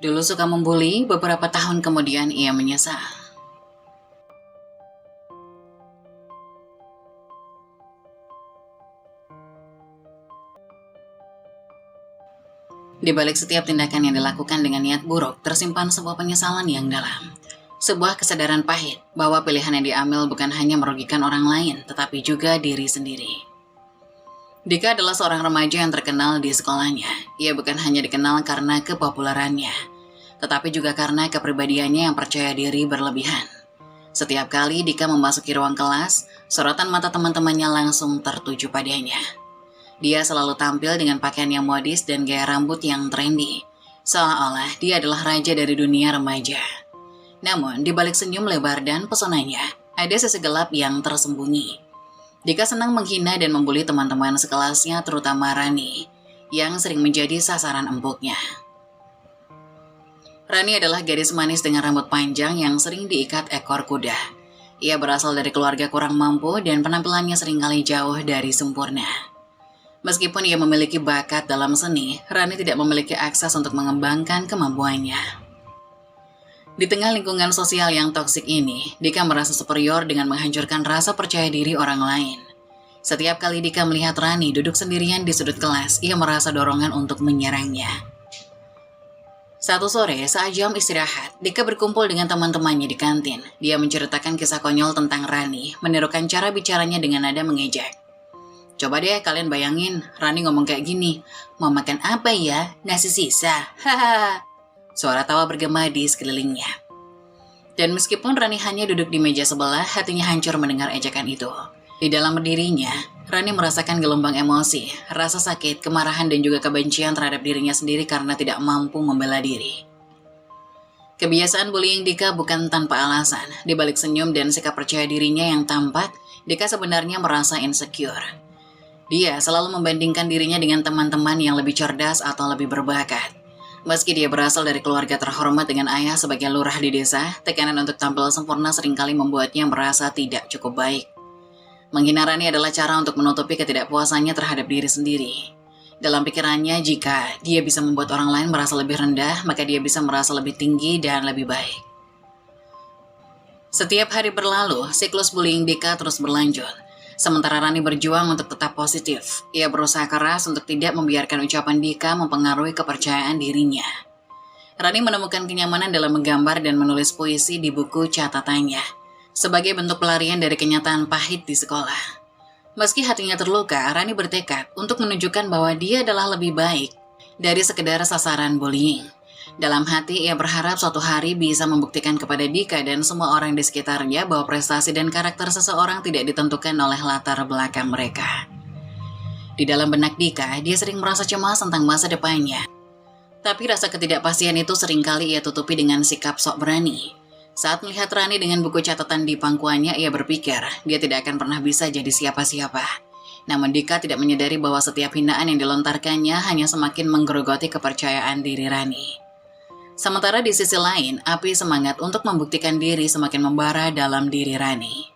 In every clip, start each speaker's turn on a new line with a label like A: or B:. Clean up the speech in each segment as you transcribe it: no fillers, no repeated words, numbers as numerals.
A: Dulu suka membuli, beberapa tahun kemudian ia menyesal. Di balik setiap tindakan yang dilakukan dengan niat buruk, tersimpan sebuah penyesalan yang dalam. Sebuah kesadaran pahit bahwa pilihan yang diambil bukan hanya merugikan orang lain, tetapi juga diri sendiri. Dika adalah seorang remaja yang terkenal di sekolahnya. Ia bukan hanya dikenal karena kepopularannya, tetapi juga karena kepribadiannya yang percaya diri berlebihan. Setiap kali Dika memasuki ruang kelas, sorotan mata teman-temannya langsung tertuju padanya. Dia selalu tampil dengan pakaian yang modis dan gaya rambut yang trendy, seolah-olah dia adalah raja dari dunia remaja. Namun, di balik senyum lebar dan pesonanya, ada sisi gelap yang tersembunyi. Dika senang menghina dan membuli teman-teman sekelasnya, terutama Rani, yang sering menjadi sasaran empuknya. Rani adalah gadis manis dengan rambut panjang yang sering diikat ekor kuda. Ia berasal dari keluarga kurang mampu dan penampilannya seringkali jauh dari sempurna. Meskipun ia memiliki bakat dalam seni, Rani tidak memiliki akses untuk mengembangkan kemampuannya. Di tengah lingkungan sosial yang toksik ini, Dika merasa superior dengan menghancurkan rasa percaya diri orang lain. Setiap kali Dika melihat Rani duduk sendirian di sudut kelas, ia merasa dorongan untuk menyerangnya. Satu sore, saat jam istirahat, Dika berkumpul dengan teman-temannya di kantin. Dia menceritakan kisah konyol tentang Rani, menirukan cara bicaranya dengan nada mengejek. Coba deh kalian bayangin, Rani ngomong kayak gini, mau makan apa ya? Nasi sisa, haha. Suara tawa bergema di sekelilingnya. Dan meskipun Rani hanya duduk di meja sebelah, hatinya hancur mendengar ejekan itu. Di dalam dirinya, Rani merasakan gelombang emosi, rasa sakit, kemarahan dan juga kebencian terhadap dirinya sendiri karena tidak mampu membela diri. Kebiasaan bullying Dika bukan tanpa alasan. Di balik senyum dan sikap percaya dirinya yang tampak, Dika sebenarnya merasa insecure. Dia selalu membandingkan dirinya dengan teman-teman yang lebih cerdas atau lebih berbakat. Meski dia berasal dari keluarga terhormat dengan ayah sebagai lurah di desa, tekanan untuk tampil sempurna seringkali membuatnya merasa tidak cukup baik. Menghina Rani adalah cara untuk menutupi ketidakpuasannya terhadap diri sendiri. Dalam pikirannya, jika dia bisa membuat orang lain merasa lebih rendah, maka dia bisa merasa lebih tinggi dan lebih baik. Setiap hari berlalu, siklus bullying Dika terus berlanjut. Sementara Rani berjuang untuk tetap positif, ia berusaha keras untuk tidak membiarkan ucapan Dika mempengaruhi kepercayaan dirinya. Rani menemukan kenyamanan dalam menggambar dan menulis puisi di buku catatannya, sebagai bentuk pelarian dari kenyataan pahit di sekolah. Meski hatinya terluka, Rani bertekad untuk menunjukkan bahwa dia adalah lebih baik dari sekedar sasaran bullying. Dalam hati, ia berharap suatu hari bisa membuktikan kepada Dika dan semua orang di sekitarnya bahwa prestasi dan karakter seseorang tidak ditentukan oleh latar belakang mereka. Di dalam benak Dika, dia sering merasa cemas tentang masa depannya. Tapi rasa ketidakpastian itu seringkali ia tutupi dengan sikap sok berani. Saat melihat Rani dengan buku catatan di pangkuannya, ia berpikir dia tidak akan pernah bisa jadi siapa-siapa. Namun Dika tidak menyadari bahwa setiap hinaan yang dilontarkannya hanya semakin menggerogoti kepercayaan diri Rani. Sementara di sisi lain, api semangat untuk membuktikan diri semakin membara dalam diri Rani.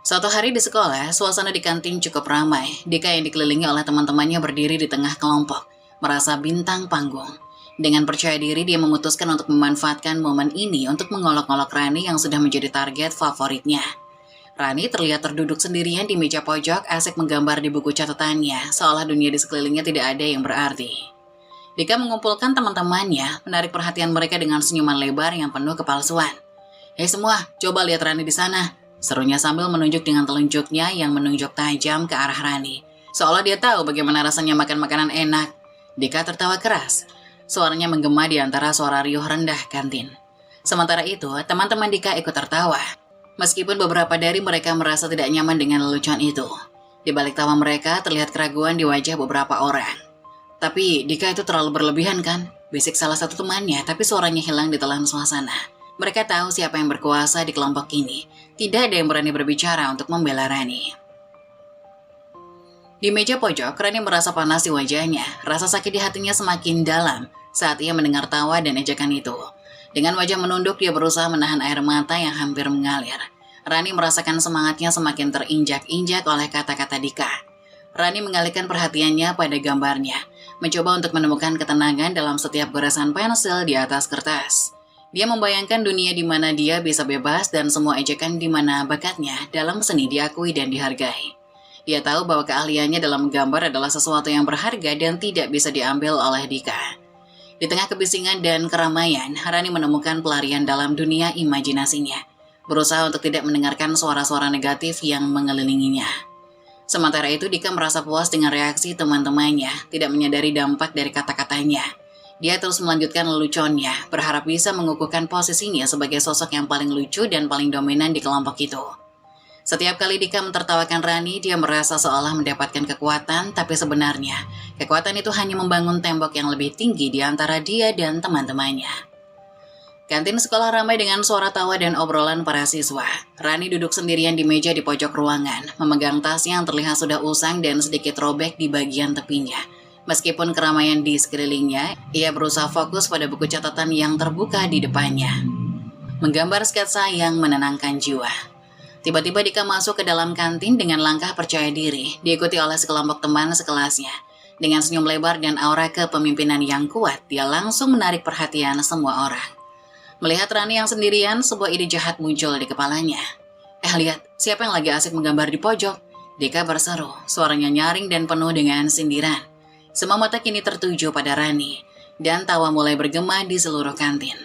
A: Suatu hari di sekolah, suasana di kantin cukup ramai. Dika yang dikelilingi oleh teman-temannya berdiri di tengah kelompok, merasa bintang panggung. Dengan percaya diri, dia memutuskan untuk memanfaatkan momen ini untuk mengolok-olok Rani yang sudah menjadi target favoritnya. Rani terlihat terduduk sendirian di meja pojok, asik menggambar di buku catatannya, seolah dunia di sekelilingnya tidak ada yang berarti. Dika mengumpulkan teman-temannya, menarik perhatian mereka dengan senyuman lebar yang penuh kepalsuan. "Hei semua, coba lihat Rani di sana," serunya sambil menunjuk dengan telunjuknya yang menunjuk tajam ke arah Rani. Seolah dia tahu bagaimana rasanya makan makanan enak. Dika tertawa keras. Suaranya menggema di antara suara riuh rendah kantin. Sementara itu, teman-teman Dika ikut tertawa. Meskipun beberapa dari mereka merasa tidak nyaman dengan lelucon itu. Di balik tawa mereka terlihat keraguan di wajah beberapa orang. "Tapi Dika itu terlalu berlebihan kan?" bisik salah satu temannya, tapi suaranya hilang di telan suasana. Mereka tahu siapa yang berkuasa di kelompok ini. Tidak ada yang berani berbicara untuk membela Rani. Di meja pojok, Rani merasa panas di wajahnya. Rasa sakit di hatinya semakin dalam saat ia mendengar tawa dan ejekan itu. Dengan wajah menunduk, dia berusaha menahan air mata yang hampir mengalir. Rani merasakan semangatnya semakin terinjak-injak oleh kata-kata Dika. Rani mengalihkan perhatiannya pada gambarnya. mencoba untuk menemukan ketenangan dalam setiap goresan pensil di atas kertas. Dia membayangkan dunia di mana dia bisa bebas dan semua ejekan di mana bakatnya dalam seni diakui dan dihargai. Dia tahu bahwa keahliannya dalam menggambar adalah sesuatu yang berharga dan tidak bisa diambil oleh Dika. Di tengah kebisingan dan keramaian, Rani menemukan pelarian dalam dunia imajinasinya, berusaha untuk tidak mendengarkan suara-suara negatif yang mengelilinginya. Sementara itu, Dika merasa puas dengan reaksi teman-temannya, tidak menyadari dampak dari kata-katanya. Dia terus melanjutkan leluconnya, berharap bisa mengukuhkan posisinya sebagai sosok yang paling lucu dan paling dominan di kelompok itu. Setiap kali Dika mentertawakan Rani, dia merasa seolah mendapatkan kekuatan, tapi sebenarnya kekuatan itu hanya membangun tembok yang lebih tinggi di antara dia dan teman-temannya. Kantin sekolah ramai dengan suara tawa dan obrolan para siswa. Rani duduk sendirian di meja di pojok ruangan, memegang tasnya yang terlihat sudah usang dan sedikit robek di bagian tepinya. Meskipun keramaian di sekelilingnya, ia berusaha fokus pada buku catatan yang terbuka di depannya. Menggambar sketsa yang menenangkan jiwa. Tiba-tiba Dika masuk ke dalam kantin dengan langkah percaya diri, diikuti oleh sekelompok teman sekelasnya. Dengan senyum lebar dan aura kepemimpinan yang kuat, dia langsung menarik perhatian semua orang. Melihat Rani yang sendirian, sebuah ide jahat muncul di kepalanya. Lihat, siapa yang lagi asik menggambar di pojok? Dika berseru, suaranya nyaring dan penuh dengan sindiran. Semua mata kini tertuju pada Rani, dan tawa mulai bergema di seluruh kantin.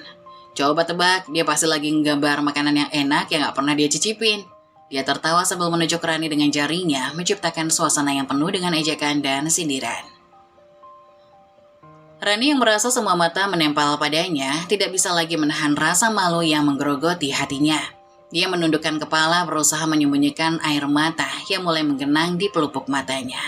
A: Coba tebak, dia pasti lagi menggambar makanan yang enak yang gak pernah dia cicipin. Dia tertawa sambil menunjuk Rani dengan jarinya, menciptakan suasana yang penuh dengan ejekan dan sindiran. Rani yang merasa semua mata menempel padanya, tidak bisa lagi menahan rasa malu yang menggerogoti hatinya. Dia menundukkan kepala, berusaha menyembunyikan air mata yang mulai menggenang di pelupuk matanya.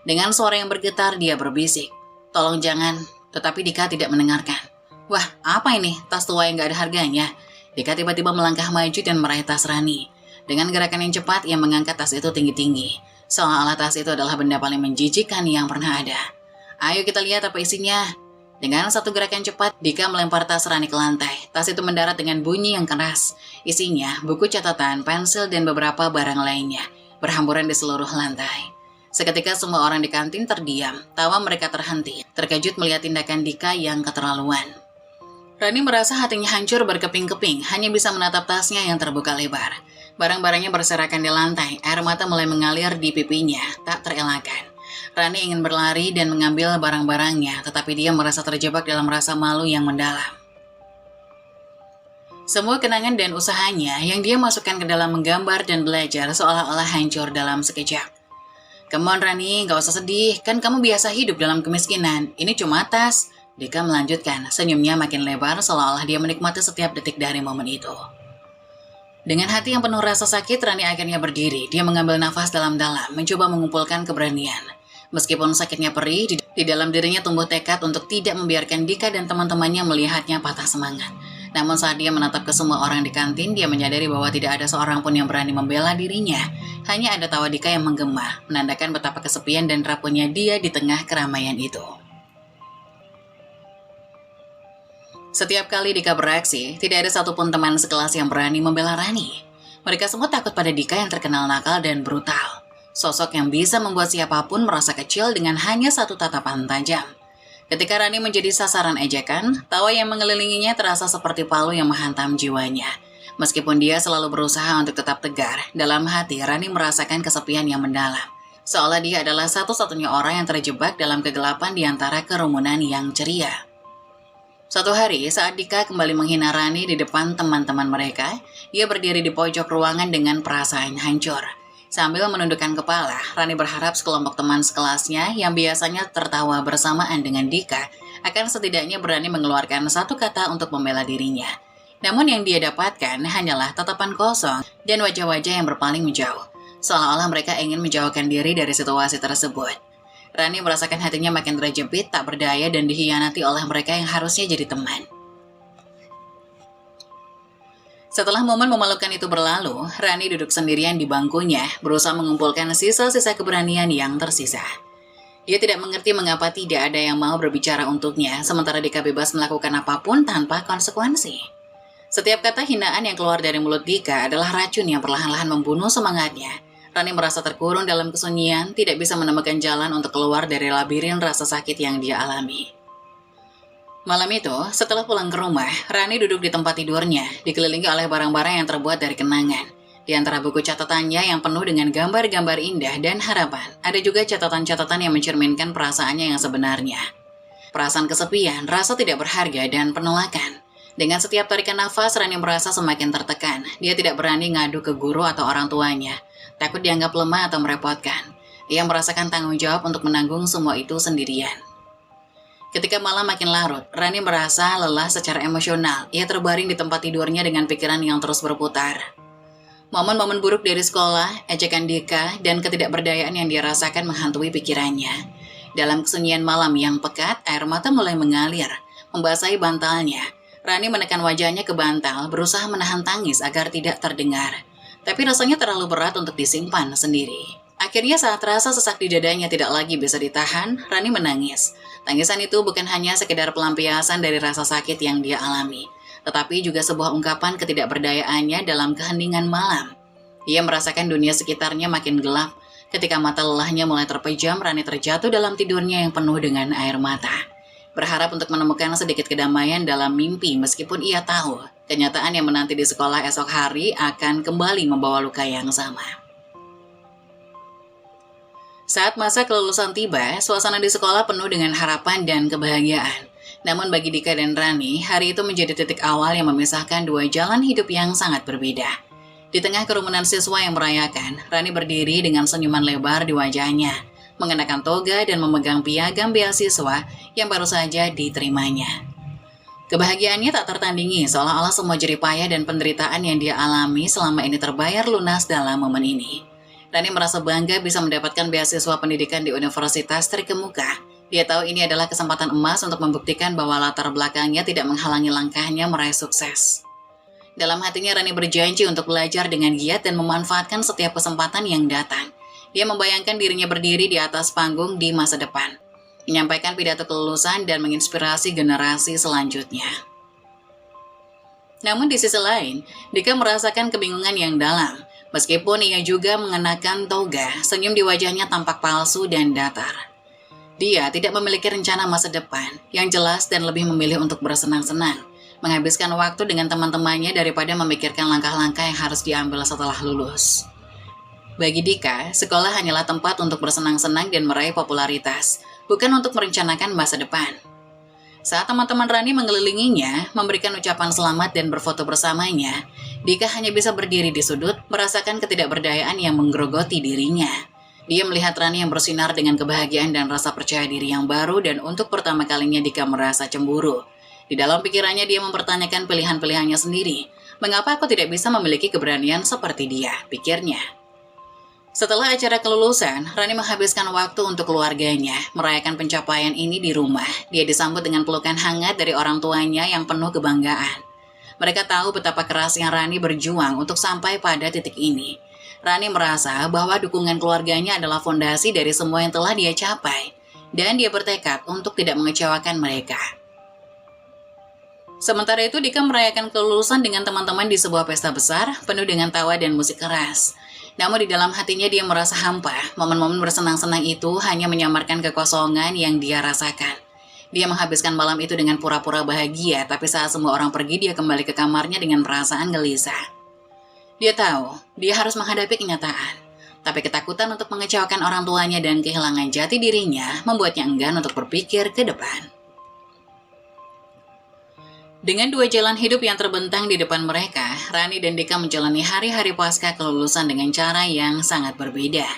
A: Dengan suara yang bergetar, dia berbisik, "Tolong jangan," tetapi Dika tidak mendengarkan. "Wah, apa ini? Tas tua yang gak ada harganya." Dika tiba-tiba melangkah maju dan meraih tas Rani. Dengan gerakan yang cepat, ia mengangkat tas itu tinggi-tinggi. Seolah-olah tas itu adalah benda paling menjijikan yang pernah ada. "Ayo kita lihat apa isinya." Dengan satu gerakan cepat, Dika melempar tas Rani ke lantai. Tas itu mendarat dengan bunyi yang keras. Isinya, buku catatan, pensil, dan beberapa barang lainnya, berhamburan di seluruh lantai. Seketika semua orang di kantin terdiam, tawa mereka terhenti, terkejut melihat tindakan Dika yang keterlaluan. Rani merasa hatinya hancur berkeping-keping, hanya bisa menatap tasnya yang terbuka lebar. Barang-barangnya berserakan di lantai, air mata mulai mengalir di pipinya, tak terelakkan. Rani ingin berlari dan mengambil barang-barangnya, tetapi dia merasa terjebak dalam rasa malu yang mendalam. Semua kenangan dan usahanya yang dia masukkan ke dalam menggambar dan belajar seolah-olah hancur dalam sekejap. "Come on Rani, gak usah sedih, kan kamu biasa hidup dalam kemiskinan, ini cuma tas." Dika melanjutkan, senyumnya makin lebar seolah-olah dia menikmati setiap detik dari momen itu. Dengan hati yang penuh rasa sakit, Rani akhirnya berdiri. Dia mengambil nafas dalam-dalam, mencoba mengumpulkan keberanian. Meskipun sakitnya perih, di dalam dirinya tumbuh tekad untuk tidak membiarkan Dika dan teman-temannya melihatnya patah semangat. Namun saat dia menatap ke semua orang di kantin, dia menyadari bahwa tidak ada seorang pun yang berani membela dirinya. Hanya ada tawa Dika yang menggema, menandakan betapa kesepian dan rapuhnya dia di tengah keramaian itu. Setiap kali Dika beraksi, tidak ada satupun teman sekelas yang berani membela Rani. Mereka semua takut pada Dika yang terkenal nakal dan brutal. Sosok yang bisa membuat siapapun merasa kecil dengan hanya satu tatapan tajam. Ketika Rani menjadi sasaran ejekan, tawa yang mengelilinginya terasa seperti palu yang menghantam jiwanya. Meskipun dia selalu berusaha untuk tetap tegar, dalam hati Rani merasakan kesepian yang mendalam. Seolah dia adalah satu-satunya orang yang terjebak dalam kegelapan di antara kerumunan yang ceria. Suatu hari, saat Dika kembali menghina Rani di depan teman-teman mereka, ia berdiri di pojok ruangan dengan perasaan hancur. Sambil menundukkan kepala, Rani berharap sekelompok teman sekelasnya yang biasanya tertawa bersamaan dengan Dika akan setidaknya berani mengeluarkan satu kata untuk membela dirinya. Namun yang dia dapatkan hanyalah tatapan kosong dan wajah-wajah yang berpaling menjauh, seolah-olah mereka ingin menjauhkan diri dari situasi tersebut. Rani merasakan hatinya makin terjepit, tak berdaya dan dikhianati oleh mereka yang harusnya jadi teman. Setelah momen memalukan itu berlalu, Rani duduk sendirian di bangkunya, berusaha mengumpulkan sisa-sisa keberanian yang tersisa. Dia tidak mengerti mengapa tidak ada yang mau berbicara untuknya, sementara Dika bebas melakukan apapun tanpa konsekuensi. Setiap kata hinaan yang keluar dari mulut Dika adalah racun yang perlahan-lahan membunuh semangatnya. Rani merasa terkurung dalam kesunyian, tidak bisa menemukan jalan untuk keluar dari labirin rasa sakit yang dia alami. Malam itu, setelah pulang ke rumah, Rani duduk di tempat tidurnya, dikelilingi oleh barang-barang yang terbuat dari kenangan. Di antara buku catatannya yang penuh dengan gambar-gambar indah dan harapan, ada juga catatan-catatan yang mencerminkan perasaannya yang sebenarnya. Perasaan kesepian, rasa tidak berharga, dan penolakan. Dengan setiap tarikan nafas, Rani merasa semakin tertekan. Dia tidak berani ngadu ke guru atau orang tuanya, takut dianggap lemah atau merepotkan. Ia merasakan tanggung jawab untuk menanggung semua itu sendirian. Ketika malam makin larut, Rani merasa lelah secara emosional. Ia terbaring di tempat tidurnya dengan pikiran yang terus berputar. Momen-momen buruk dari sekolah, ejekan Dika, dan ketidakberdayaan yang dia rasakan menghantui pikirannya. Dalam kesunyian malam yang pekat, air mata mulai mengalir, membasahi bantalnya. Rani menekan wajahnya ke bantal, berusaha menahan tangis agar tidak terdengar. Tapi rasanya terlalu berat untuk disimpan sendiri. Akhirnya saat rasa sesak di dadanya tidak lagi bisa ditahan, Rani menangis. Tangisan itu bukan hanya sekedar pelampiasan dari rasa sakit yang dia alami, tetapi juga sebuah ungkapan ketidakberdayaannya dalam keheningan malam. Ia merasakan dunia sekitarnya makin gelap. Ketika mata lelahnya mulai terpejam, Rani terjatuh dalam tidurnya yang penuh dengan air mata. Berharap untuk menemukan sedikit kedamaian dalam mimpi meskipun ia tahu kenyataan yang menanti di sekolah esok hari akan kembali membawa luka yang sama. Saat masa kelulusan tiba, suasana di sekolah penuh dengan harapan dan kebahagiaan. Namun bagi Dika dan Rani, hari itu menjadi titik awal yang memisahkan dua jalan hidup yang sangat berbeda. Di tengah kerumunan siswa yang merayakan, Rani berdiri dengan senyuman lebar di wajahnya, mengenakan toga dan memegang piagam beasiswa yang baru saja diterimanya. Kebahagiaannya tak tertandingi, seolah-olah semua jerih payah dan penderitaan yang dia alami selama ini terbayar lunas dalam momen ini. Rani merasa bangga bisa mendapatkan beasiswa pendidikan di universitas terkemuka. Dia tahu ini adalah kesempatan emas untuk membuktikan bahwa latar belakangnya tidak menghalangi langkahnya meraih sukses. Dalam hatinya Rani berjanji untuk belajar dengan giat dan memanfaatkan setiap kesempatan yang datang. Dia membayangkan dirinya berdiri di atas panggung di masa depan, menyampaikan pidato kelulusan dan menginspirasi generasi selanjutnya. Namun di sisi lain, Dika merasakan kebingungan yang dalam. Meskipun ia juga mengenakan toga, senyum di wajahnya tampak palsu dan datar. Dia tidak memiliki rencana masa depan yang jelas dan lebih memilih untuk bersenang-senang, menghabiskan waktu dengan teman-temannya daripada memikirkan langkah-langkah yang harus diambil setelah lulus. Bagi Dika, sekolah hanyalah tempat untuk bersenang-senang dan meraih popularitas, bukan untuk merencanakan masa depan. Saat teman-teman Rani mengelilinginya, memberikan ucapan selamat dan berfoto bersamanya, Dika hanya bisa berdiri di sudut, merasakan ketidakberdayaan yang menggerogoti dirinya. Dia melihat Rani yang bersinar dengan kebahagiaan dan rasa percaya diri yang baru, dan untuk pertama kalinya Dika merasa cemburu. Di dalam pikirannya dia mempertanyakan pilihan-pilihannya sendiri. Mengapa aku tidak bisa memiliki keberanian seperti dia, pikirnya. Setelah acara kelulusan, Rani menghabiskan waktu untuk keluarganya, merayakan pencapaian ini di rumah. Dia disambut dengan pelukan hangat dari orang tuanya yang penuh kebanggaan. Mereka tahu betapa kerasnya Rani berjuang untuk sampai pada titik ini. Rani merasa bahwa dukungan keluarganya adalah fondasi dari semua yang telah dia capai, dan dia bertekad untuk tidak mengecewakan mereka. Sementara itu, Dika merayakan kelulusan dengan teman-teman di sebuah pesta besar, penuh dengan tawa dan musik keras. Namun di dalam hatinya dia merasa hampa. Momen-momen bersenang-senang itu hanya menyamarkan kekosongan yang dia rasakan. Dia menghabiskan malam itu dengan pura-pura bahagia, tapi saat semua orang pergi dia kembali ke kamarnya dengan perasaan gelisah. Dia tahu, dia harus menghadapi kenyataan. Tapi ketakutan untuk mengecewakan orang tuanya dan kehilangan jati dirinya membuatnya enggan untuk berpikir ke depan. Dengan dua jalan hidup yang terbentang di depan mereka, Rani dan Dika menjalani hari-hari pasca kelulusan dengan cara yang sangat berbeda.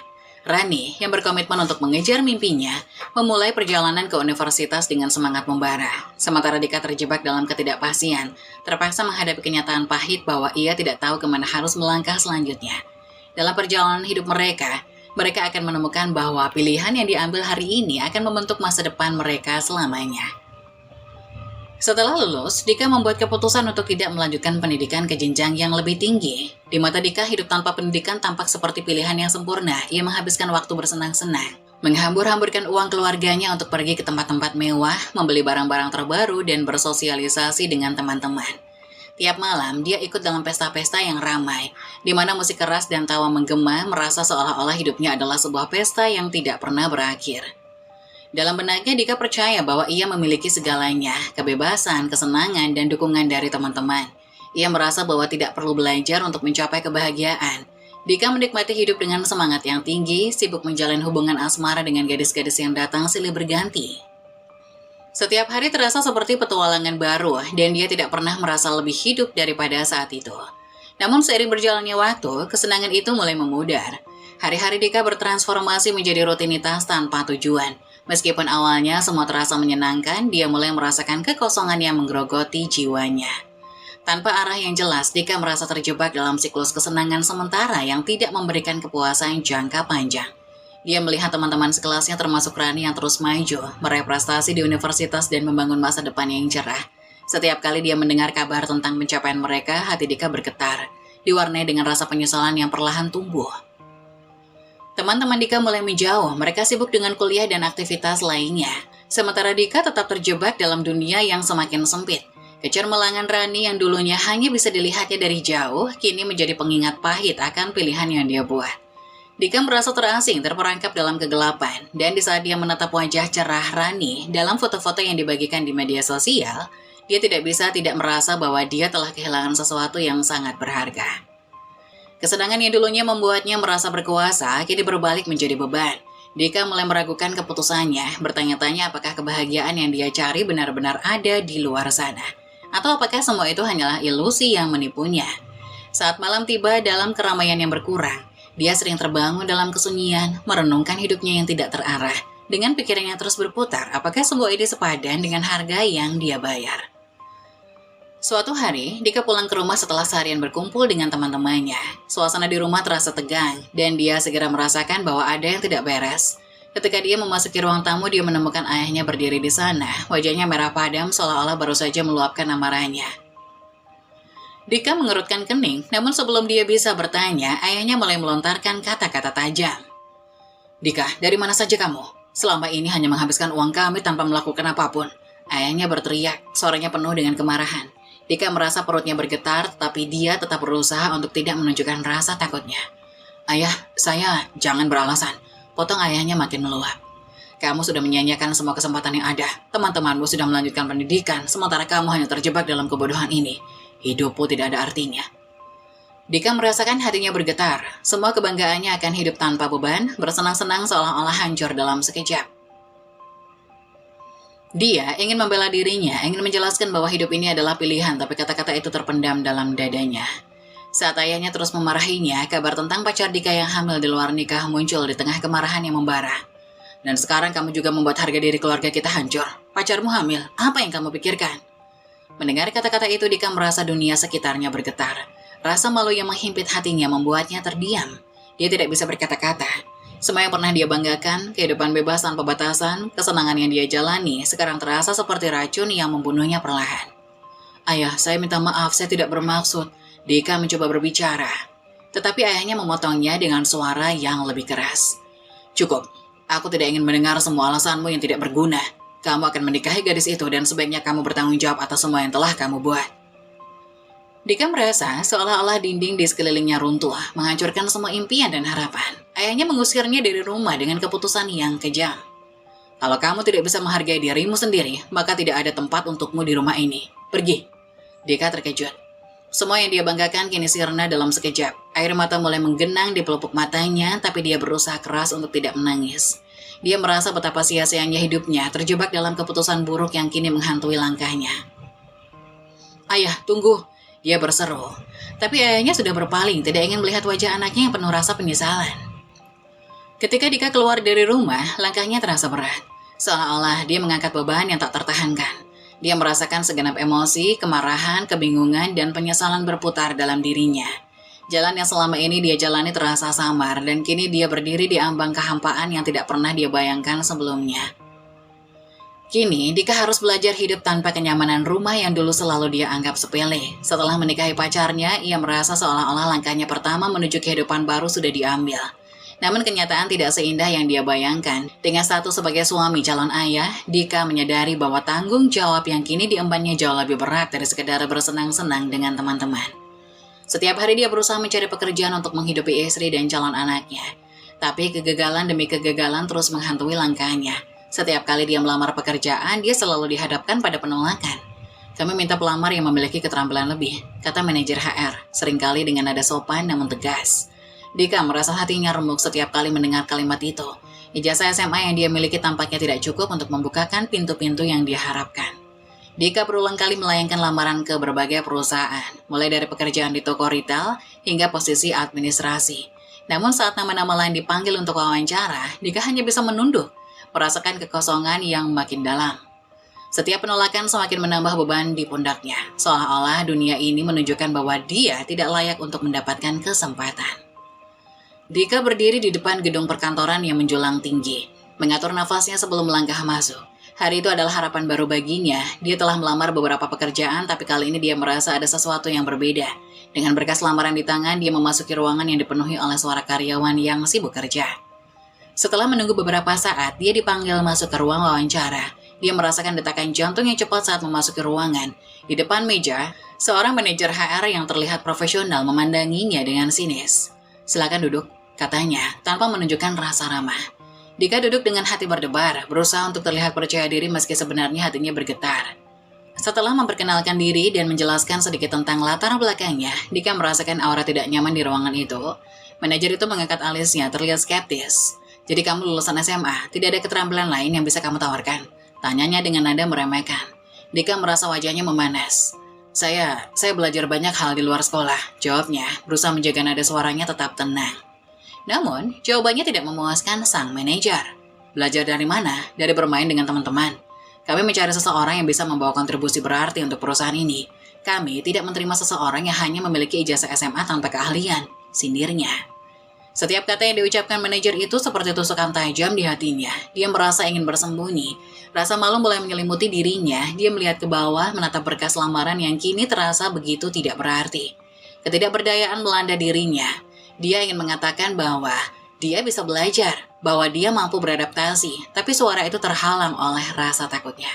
A: Rani, yang berkomitmen untuk mengejar mimpinya, memulai perjalanan ke universitas dengan semangat membara. Sementara Dika terjebak dalam ketidakpastian, terpaksa menghadapi kenyataan pahit bahwa ia tidak tahu kemana harus melangkah selanjutnya. Dalam perjalanan hidup mereka akan menemukan bahwa pilihan yang diambil hari ini akan membentuk masa depan mereka selamanya. Setelah lulus, Dika membuat keputusan untuk tidak melanjutkan pendidikan ke jenjang yang lebih tinggi. Di mata Dika, hidup tanpa pendidikan tampak seperti pilihan yang sempurna. Ia menghabiskan waktu bersenang-senang, menghambur-hamburkan uang keluarganya untuk pergi ke tempat-tempat mewah, membeli barang-barang terbaru, dan bersosialisasi dengan teman-teman. Tiap malam, dia ikut dalam pesta-pesta yang ramai, di mana musik keras dan tawa menggema merasa seolah-olah hidupnya adalah sebuah pesta yang tidak pernah berakhir. Dalam benaknya, Dika percaya bahwa ia memiliki segalanya, kebebasan, kesenangan, dan dukungan dari teman-teman. Ia merasa bahwa tidak perlu belajar untuk mencapai kebahagiaan. Dika menikmati hidup dengan semangat yang tinggi, sibuk menjalin hubungan asmara dengan gadis-gadis yang datang silih berganti. Setiap hari terasa seperti petualangan baru, dan dia tidak pernah merasa lebih hidup daripada saat itu. Namun seiring berjalannya waktu, kesenangan itu mulai memudar. Hari-hari Dika bertransformasi menjadi rutinitas tanpa tujuan. Meskipun awalnya semua terasa menyenangkan, dia mulai merasakan kekosongan yang menggerogoti jiwanya. Tanpa arah yang jelas, Dika merasa terjebak dalam siklus kesenangan sementara yang tidak memberikan kepuasan jangka panjang. Dia melihat teman-teman sekelasnya termasuk Rani yang terus maju, meraih prestasi di universitas dan membangun masa depan yang cerah. Setiap kali dia mendengar kabar tentang pencapaian mereka, hati Dika bergetar, diwarnai dengan rasa penyesalan yang perlahan tumbuh. Teman-teman Dika mulai menjauh, mereka sibuk dengan kuliah dan aktivitas lainnya. Sementara Dika tetap terjebak dalam dunia yang semakin sempit. Kecermelangan Rani yang dulunya hanya bisa dilihatnya dari jauh, kini menjadi pengingat pahit akan pilihan yang dia buat. Dika merasa terasing, terperangkap dalam kegelapan, dan di saat dia menatap wajah cerah Rani dalam foto-foto yang dibagikan di media sosial, dia tidak bisa tidak merasa bahwa dia telah kehilangan sesuatu yang sangat berharga. Kesenangan yang dulunya membuatnya merasa berkuasa, kini berbalik menjadi beban. Dika mulai meragukan keputusannya, bertanya-tanya apakah kebahagiaan yang dia cari benar-benar ada di luar sana, atau apakah semua itu hanyalah ilusi yang menipunya. Saat malam tiba dalam keramaian yang berkurang, dia sering terbangun dalam kesunyian, merenungkan hidupnya yang tidak terarah. Dengan pikirannya terus berputar, apakah semua ini sepadan dengan harga yang dia bayar? Suatu hari, Dika pulang ke rumah setelah seharian berkumpul dengan teman-temannya. Suasana di rumah terasa tegang, dan dia segera merasakan bahwa ada yang tidak beres. Ketika dia memasuki ruang tamu, dia menemukan ayahnya berdiri di sana. Wajahnya merah padam, seolah-olah baru saja meluapkan amarahnya. Dika mengerutkan kening, namun sebelum dia bisa bertanya, ayahnya mulai melontarkan kata-kata tajam. "Dika, dari mana saja kamu? Selama ini hanya menghabiskan uang kami tanpa melakukan apapun." Ayahnya berteriak, suaranya penuh dengan kemarahan. Dika merasa perutnya bergetar, tetapi dia tetap berusaha untuk tidak menunjukkan rasa takutnya. "Ayah, saya..." "Jangan beralasan." Potong ayahnya makin meluap. "Kamu sudah menyanyiakan semua kesempatan yang ada. Teman-temanmu sudah melanjutkan pendidikan, sementara kamu hanya terjebak dalam kebodohan ini. Hidupmu tidak ada artinya." Dika merasakan hatinya bergetar. Semua kebanggaannya akan hidup tanpa beban, bersenang-senang seolah-olah hancur dalam sekejap. Dia ingin membela dirinya, ingin menjelaskan bahwa hidup ini adalah pilihan, tapi kata-kata itu terpendam dalam dadanya. Saat ayahnya terus memarahinya, kabar tentang pacar Dika yang hamil di luar nikah muncul di tengah kemarahan yang membara. "Dan sekarang kamu juga membuat harga diri keluarga kita hancur. Pacarmu hamil, apa yang kamu pikirkan?" Mendengar kata-kata itu, Dika merasa dunia sekitarnya bergetar. Rasa malu yang menghimpit hatinya membuatnya terdiam. Dia tidak bisa berkata-kata. Semua yang pernah dia banggakan, kehidupan bebas tanpa batasan, kesenangan yang dia jalani, sekarang terasa seperti racun yang membunuhnya perlahan. "Ayah, saya minta maaf, saya tidak bermaksud." Dika mencoba berbicara. Tetapi ayahnya memotongnya dengan suara yang lebih keras. "Cukup, aku tidak ingin mendengar semua alasanmu yang tidak berguna. Kamu akan menikahi gadis itu dan sebaiknya kamu bertanggung jawab atas semua yang telah kamu buat." Dika merasa seolah-olah dinding di sekelilingnya runtuh, menghancurkan semua impian dan harapan. Ayahnya mengusirnya dari rumah dengan keputusan yang kejam. "Kalau kamu tidak bisa menghargai dirimu sendiri, maka tidak ada tempat untukmu di rumah ini. Pergi." Dika terkejut. Semua yang dia banggakan kini sirna dalam sekejap. Air mata mulai menggenang di pelupuk matanya, tapi dia berusaha keras untuk tidak menangis. Dia merasa betapa sia-sianya hidupnya, terjebak dalam keputusan buruk yang kini menghantui langkahnya. "Ayah, tunggu!" Dia berseru. Tapi ayahnya sudah berpaling, tidak ingin melihat wajah anaknya yang penuh rasa penyesalan. Ketika Dika keluar dari rumah, langkahnya terasa berat. Seolah-olah dia mengangkat beban yang tak tertahankan. Dia merasakan segenap emosi, kemarahan, kebingungan, dan penyesalan berputar dalam dirinya. Jalan yang selama ini dia jalani terasa samar, dan kini dia berdiri di ambang kehampaan yang tidak pernah dia bayangkan sebelumnya. Kini, Dika harus belajar hidup tanpa kenyamanan rumah yang dulu selalu dia anggap sepele. Setelah menikahi pacarnya, ia merasa seolah-olah langkahnya pertama menuju kehidupan baru sudah diambil. Namun kenyataan tidak seindah yang dia bayangkan. Dengan status sebagai suami calon ayah, Dika menyadari bahwa tanggung jawab yang kini diembannya jauh lebih berat dari sekedar bersenang-senang dengan teman-teman. Setiap hari dia berusaha mencari pekerjaan untuk menghidupi istri dan calon anaknya. Tapi kegagalan demi kegagalan terus menghantui langkahnya. Setiap kali dia melamar pekerjaan, dia selalu dihadapkan pada penolakan. Kami minta pelamar yang memiliki keterampilan lebih, kata manajer HR, seringkali dengan nada sopan namun tegas. Dika merasa hatinya remuk setiap kali mendengar kalimat itu. Ijazah SMA yang dia miliki tampaknya tidak cukup untuk membukakan pintu-pintu yang dia harapkan. Dika berulang kali melayangkan lamaran ke berbagai perusahaan, mulai dari pekerjaan di toko retail hingga posisi administrasi. Namun saat nama-nama lain dipanggil untuk wawancara, Dika hanya bisa menunduk, merasakan kekosongan yang makin dalam. Setiap penolakan semakin menambah beban di pundaknya, seolah-olah dunia ini menunjukkan bahwa dia tidak layak untuk mendapatkan kesempatan. Dika berdiri di depan gedung perkantoran yang menjulang tinggi, mengatur nafasnya sebelum melangkah masuk. Hari itu adalah harapan baru baginya. Dia telah melamar beberapa pekerjaan, tapi kali ini dia merasa ada sesuatu yang berbeda. Dengan berkas lamaran di tangan, dia memasuki ruangan yang dipenuhi oleh suara karyawan yang sibuk kerja. Setelah menunggu beberapa saat, dia dipanggil masuk ke ruang wawancara. Dia merasakan detakan jantung yang cepat saat memasuki ruangan. Di depan meja, seorang manajer HR yang terlihat profesional memandanginya dengan sinis. "Silakan duduk," katanya, tanpa menunjukkan rasa ramah. Dika duduk dengan hati berdebar, berusaha untuk terlihat percaya diri meski sebenarnya hatinya bergetar. Setelah memperkenalkan diri dan menjelaskan sedikit tentang latar belakangnya, Dika merasakan aura tidak nyaman di ruangan itu. Manajer itu mengangkat alisnya, terlihat skeptis. "Jadi kamu lulusan SMA, tidak ada keterampilan lain yang bisa kamu tawarkan?" Tanyanya dengan nada meremehkan. Dika merasa wajahnya memanas. Saya belajar banyak hal di luar sekolah," jawabnya, berusaha menjaga nada suaranya tetap tenang. Namun, jawabannya tidak memuaskan sang manajer. "Belajar dari mana? Dari bermain dengan teman-teman. Kami mencari seseorang yang bisa membawa kontribusi berarti untuk perusahaan ini. Kami tidak menerima seseorang yang hanya memiliki ijazah SMA tanpa keahlian," sindirnya. Setiap kata yang diucapkan manajer itu seperti tusukan tajam di hatinya. Dia merasa ingin bersembunyi. Rasa malu mulai menyelimuti dirinya. Dia melihat ke bawah, menatap berkas lamaran yang kini terasa begitu tidak berarti. Ketidakberdayaan melanda dirinya. Dia ingin mengatakan bahwa dia bisa belajar, bahwa dia mampu beradaptasi, tapi suara itu terhalang oleh rasa takutnya.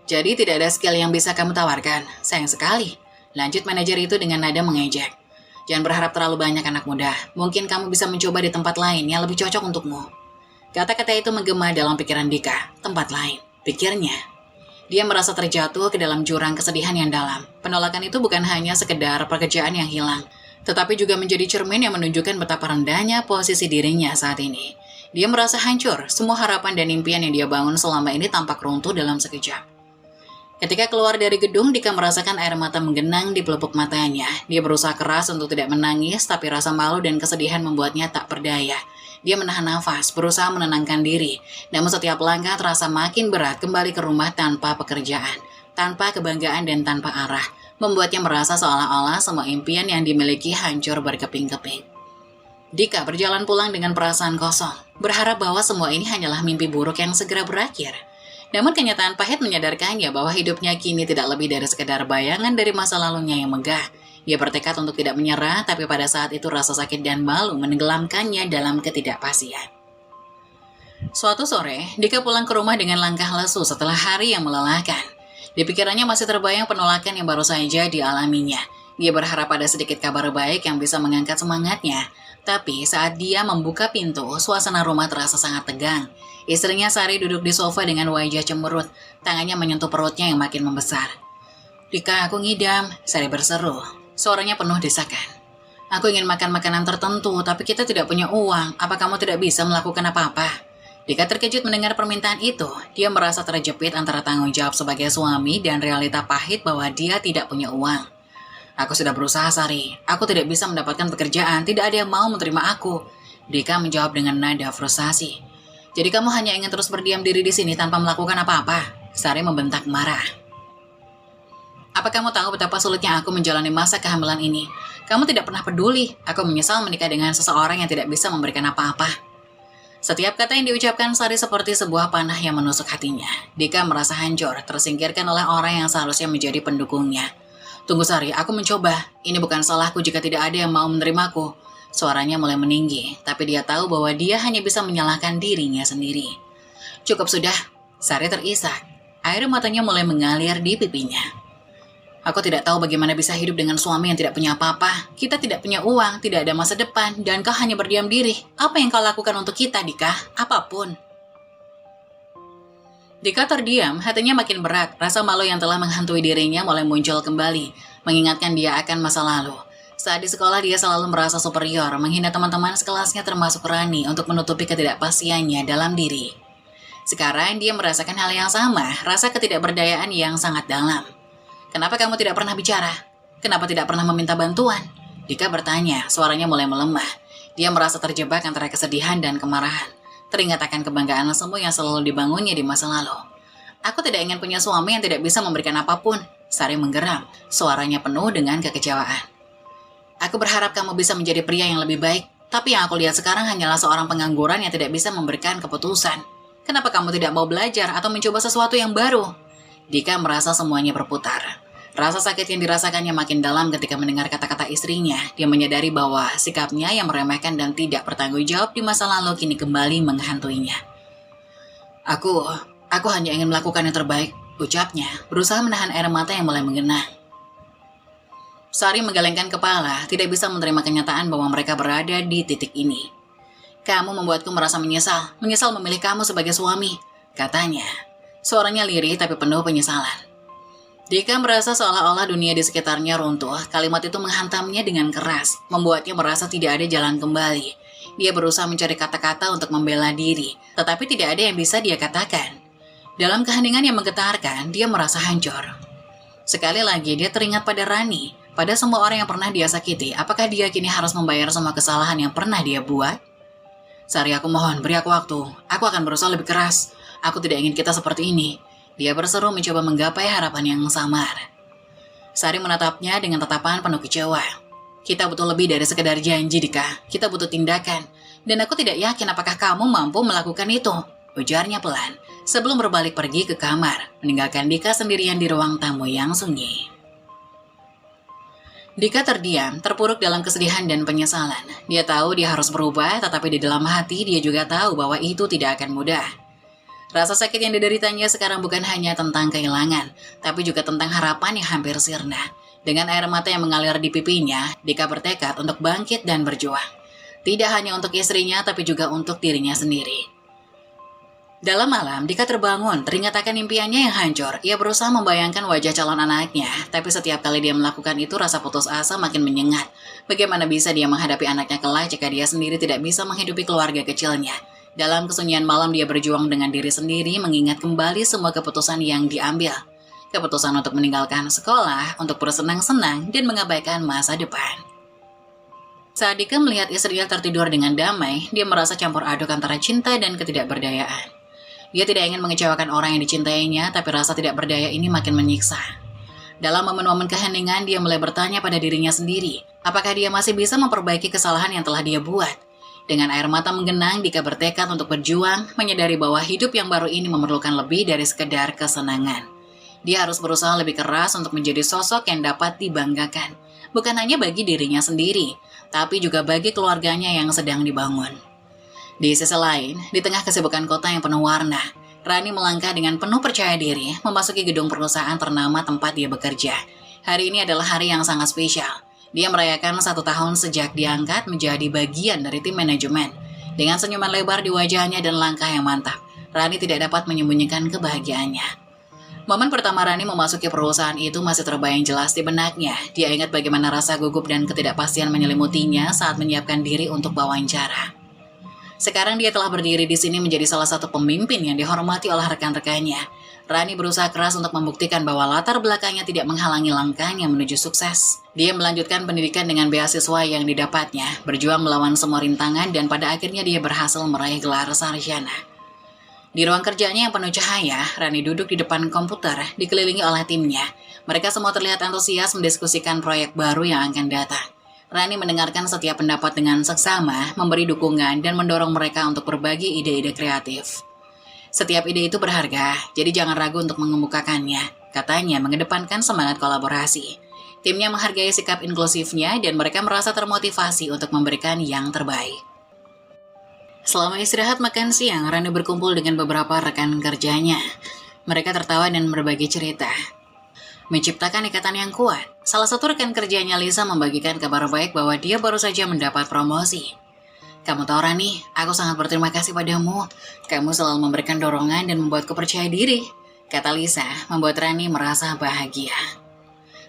A: "Jadi tidak ada skill yang bisa kamu tawarkan? Sayang sekali," lanjut manajer itu dengan nada mengejek. "Jangan berharap terlalu banyak anak muda. Mungkin kamu bisa mencoba di tempat lain yang lebih cocok untukmu." Kata-kata itu menggema dalam pikiran Dika. Tempat lain, pikirnya. Dia merasa terjatuh ke dalam jurang kesedihan yang dalam. Penolakan itu bukan hanya sekedar pekerjaan yang hilang, tetapi juga menjadi cermin yang menunjukkan betapa rendahnya posisi dirinya saat ini. Dia merasa hancur, semua harapan dan impian yang dia bangun selama ini tampak runtuh dalam sekejap. Ketika keluar dari gedung, Dika merasakan air mata menggenang di pelupuk matanya. Dia berusaha keras untuk tidak menangis, tapi rasa malu dan kesedihan membuatnya tak berdaya. Dia menahan nafas, berusaha menenangkan diri. Namun setiap langkah terasa makin berat kembali ke rumah tanpa pekerjaan, tanpa kebanggaan dan tanpa arah. Membuatnya merasa seolah-olah semua impian yang dimiliki hancur berkeping-keping. Dika berjalan pulang dengan perasaan kosong, berharap bahwa semua ini hanyalah mimpi buruk yang segera berakhir. Namun kenyataan pahit menyadarkannya bahwa hidupnya kini tidak lebih dari sekedar bayangan dari masa lalunya yang megah. Dia bertekad untuk tidak menyerah, tapi pada saat itu rasa sakit dan malu menenggelamkannya dalam ketidakpastian. Suatu sore, Dika pulang ke rumah dengan langkah lesu setelah hari yang melelahkan. Di pikirannya masih terbayang penolakan yang baru saja dialaminya. Dia berharap ada sedikit kabar baik yang bisa mengangkat semangatnya. Tapi saat dia membuka pintu, suasana rumah terasa sangat tegang. Istrinya Sari duduk di sofa dengan wajah cemberut, tangannya menyentuh perutnya yang makin membesar. "Dika, aku ngidam," Sari berseru. Suaranya penuh desakan. "Aku ingin makan makanan tertentu, tapi kita tidak punya uang. Apa kamu tidak bisa melakukan apa-apa?" Dika terkejut mendengar permintaan itu. Dia merasa terjepit antara tanggung jawab sebagai suami dan realita pahit bahwa dia tidak punya uang. "Aku sudah berusaha, Sari. Aku tidak bisa mendapatkan pekerjaan. Tidak ada yang mau menerima aku." Dika menjawab dengan nada frustasi. "Jadi kamu hanya ingin terus berdiam diri di sini tanpa melakukan apa-apa?" Sari membentak marah. "Apa kamu tahu betapa sulitnya aku menjalani masa kehamilan ini? Kamu tidak pernah peduli. Aku menyesal menikah dengan seseorang yang tidak bisa memberikan apa-apa." Setiap kata yang diucapkan Sari seperti sebuah panah yang menusuk hatinya. Dika merasa hancur, tersingkirkan oleh orang yang seharusnya menjadi pendukungnya. "Tunggu Sari, aku mencoba. Ini bukan salahku jika tidak ada yang mau menerimaku." Suaranya mulai meninggi, tapi dia tahu bahwa dia hanya bisa menyalahkan dirinya sendiri. Cukup sudah, Sari terisak. Air matanya mulai mengalir di pipinya. Aku tidak tahu bagaimana bisa hidup dengan suami yang tidak punya apa-apa. Kita tidak punya uang, tidak ada masa depan, dan kau hanya berdiam diri. Apa yang kau lakukan untuk kita, Dika? Apapun. Dika terdiam, hatinya makin berat. Rasa malu yang telah menghantui dirinya mulai muncul kembali, mengingatkan dia akan masa lalu. Saat di sekolah dia selalu merasa superior, menghina teman-teman sekelasnya termasuk Rani untuk menutupi ketidakpastiannya dalam diri. Sekarang dia merasakan hal yang sama, rasa ketidakberdayaan yang sangat dalam. Kenapa kamu tidak pernah bicara? Kenapa tidak pernah meminta bantuan? Dika bertanya, suaranya mulai melemah. Dia merasa terjebak antara kesedihan dan kemarahan. Teringat akan kebanggaan semu yang selalu dibangunnya di masa lalu. Aku tidak ingin punya suami yang tidak bisa memberikan apapun. Sari menggeram, suaranya penuh dengan kekecewaan. Aku berharap kamu bisa menjadi pria yang lebih baik, tapi yang aku lihat sekarang hanyalah seorang pengangguran yang tidak bisa memberikan keputusan. Kenapa kamu tidak mau belajar atau mencoba sesuatu yang baru? Dika merasa semuanya berputar. Rasa sakit yang dirasakannya makin dalam ketika mendengar kata-kata istrinya. Dia menyadari bahwa sikapnya yang meremehkan dan tidak bertanggung jawab di masa lalu kini kembali menghantuinya. Aku hanya ingin melakukan yang terbaik, ucapnya, berusaha menahan air mata yang mulai mengenang. Sari menggelengkan kepala, tidak bisa menerima kenyataan bahwa mereka berada di titik ini. Kamu membuatku merasa menyesal memilih kamu sebagai suami, katanya. Suaranya lirih tapi penuh penyesalan. Dika merasa seolah-olah dunia di sekitarnya runtuh. Kalimat itu menghantamnya dengan keras, membuatnya merasa tidak ada jalan kembali. Dia berusaha mencari kata-kata untuk membela diri, tetapi tidak ada yang bisa dia katakan. Dalam keheningan yang menggetarkan, dia merasa hancur. Sekali lagi dia teringat pada Rani, pada semua orang yang pernah dia sakiti. Apakah dia kini harus membayar semua kesalahan yang pernah dia buat? Sari, aku mohon, beri aku waktu. Aku akan berusaha lebih keras. Aku tidak ingin kita seperti ini. Dia berseru mencoba menggapai harapan yang samar. Sari menatapnya dengan tatapan penuh kecewa. Kita butuh lebih dari sekedar janji, Dika. Kita butuh tindakan. Dan aku tidak yakin apakah kamu mampu melakukan itu, ujarnya pelan, sebelum berbalik pergi ke kamar, meninggalkan Dika sendirian di ruang tamu yang sunyi. Dika terdiam, terpuruk dalam kesedihan dan penyesalan. Dia tahu dia harus berubah, tetapi di dalam hati dia juga tahu bahwa itu tidak akan mudah. Rasa sakit yang dideritanya sekarang bukan hanya tentang kehilangan, tapi juga tentang harapan yang hampir sirna. Dengan air mata yang mengalir di pipinya, Dika bertekad untuk bangkit dan berjuang. Tidak hanya untuk istrinya, tapi juga untuk dirinya sendiri. Dalam malam, Dika terbangun, teringat akan impiannya yang hancur. Ia berusaha membayangkan wajah calon anaknya, tapi setiap kali dia melakukan itu, rasa putus asa makin menyengat. Bagaimana bisa dia menghadapi anaknya kelak jika dia sendiri tidak bisa menghidupi keluarga kecilnya? Dalam kesunyian malam dia berjuang dengan diri sendiri, mengingat kembali semua keputusan yang diambil. Keputusan untuk meninggalkan sekolah, untuk bersenang-senang, dan mengabaikan masa depan. Saat Dika melihat istrinya tertidur dengan damai, dia merasa campur aduk antara cinta dan ketidakberdayaan. Dia tidak ingin mengecewakan orang yang dicintainya, tapi rasa tidak berdaya ini makin menyiksa. Dalam momen-momen keheningan, dia mulai bertanya pada dirinya sendiri, apakah dia masih bisa memperbaiki kesalahan yang telah dia buat. Dengan air mata menggenang, Dika bertekad untuk berjuang, menyadari bahwa hidup yang baru ini memerlukan lebih dari sekedar kesenangan. Dia harus berusaha lebih keras untuk menjadi sosok yang dapat dibanggakan, bukan hanya bagi dirinya sendiri, tapi juga bagi keluarganya yang sedang dibangun. Di sisi lain, di tengah kesibukan kota yang penuh warna, Rani melangkah dengan penuh percaya diri memasuki gedung perusahaan ternama tempat dia bekerja. Hari ini adalah hari yang sangat spesial. Dia merayakan 1 tahun sejak diangkat menjadi bagian dari tim manajemen. Dengan senyuman lebar di wajahnya dan langkah yang mantap, Rani tidak dapat menyembunyikan kebahagiaannya. Momen pertama Rani memasuki perusahaan itu masih terbayang jelas di benaknya. Dia ingat bagaimana rasa gugup dan ketidakpastian menyelimutinya saat menyiapkan diri untuk wawancara. Sekarang dia telah berdiri di sini menjadi salah satu pemimpin yang dihormati oleh rekan-rekannya. Rani berusaha keras untuk membuktikan bahwa latar belakangnya tidak menghalangi langkahnya menuju sukses. Dia melanjutkan pendidikan dengan beasiswa yang didapatnya, berjuang melawan semua rintangan, dan pada akhirnya dia berhasil meraih gelar sarjana. Di ruang kerjanya yang penuh cahaya, Rani duduk di depan komputer, dikelilingi oleh timnya. Mereka semua terlihat antusias mendiskusikan proyek baru yang akan datang. Rani mendengarkan setiap pendapat dengan seksama, memberi dukungan, dan mendorong mereka untuk berbagi ide-ide kreatif. Setiap ide itu berharga, jadi jangan ragu untuk mengemukakannya, katanya mengedepankan semangat kolaborasi. Timnya menghargai sikap inklusifnya dan mereka merasa termotivasi untuk memberikan yang terbaik. Selama istirahat makan siang, Rani berkumpul dengan beberapa rekan kerjanya. Mereka tertawa dan berbagi cerita, menciptakan ikatan yang kuat. Salah satu rekan kerjanya, Lisa, membagikan kabar baik bahwa dia baru saja mendapat promosi. "Kamu tahu, Rani, aku sangat berterima kasih padamu. Kamu selalu memberikan dorongan dan membuatku percaya diri," kata Lisa, membuat Rani merasa bahagia.